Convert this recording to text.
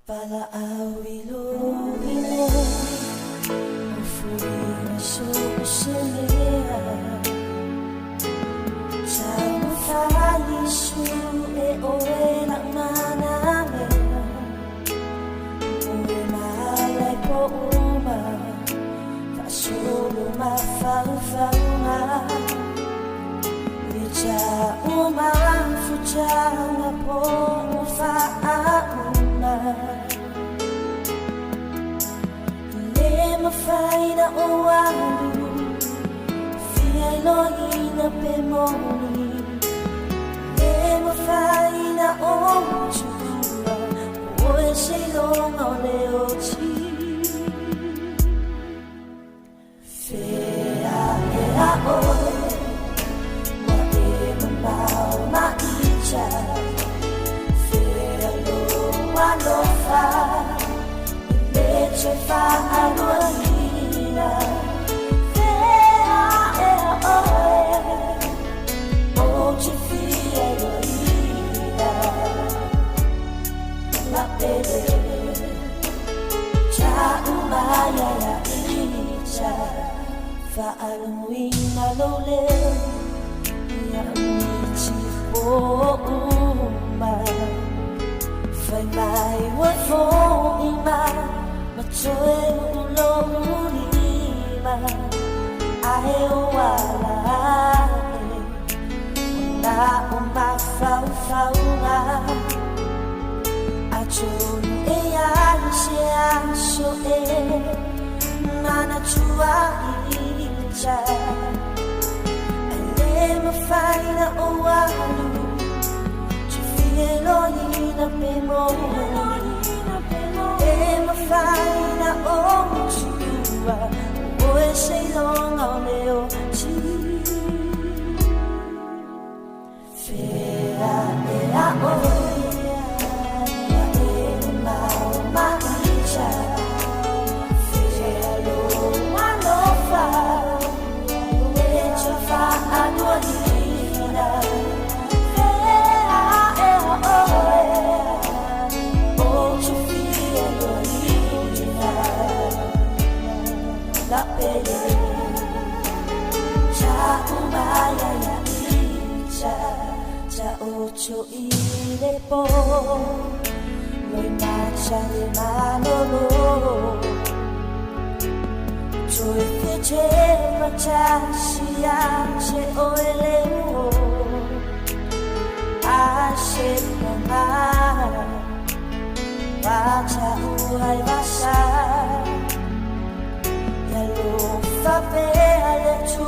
Palaawilo imo ufuri na suusinia Sama falisu e oe na maname Uwe malay po uma Kasulo mafau-fau nga Lija uma fuja nga po ufauna Mafai na oalu Fiai loi na pemoni Mafai na ojua Oe se longa o leo ti Fea e a oe Ma e mamau ma icha Fea loa lofa Leche fa aluanina Fea e oe Oche fia aluanina La pede Cha umaya ya icha Fa aluanina lole Ya michi po uma Fai mai wa fo ima Machoe ulo ulima Ae o wala Ona uma fau-fau nga Achon e anse anso e Mana chua icha Ale mafai na o walu Chifie loi na pemoni Mafai na ojua Oe se longa o leo ti Fea e a oe Ma e mau ma icha Fea loa lofa Leche fa aluanina Fea e a oe Ocho fia La pele Cha umaya ya icha Cha ocho ile po Loi macha le manolo Choy fiche macha siya che oele mo Ashe mama Bacha uhay basa Fa pe ale tu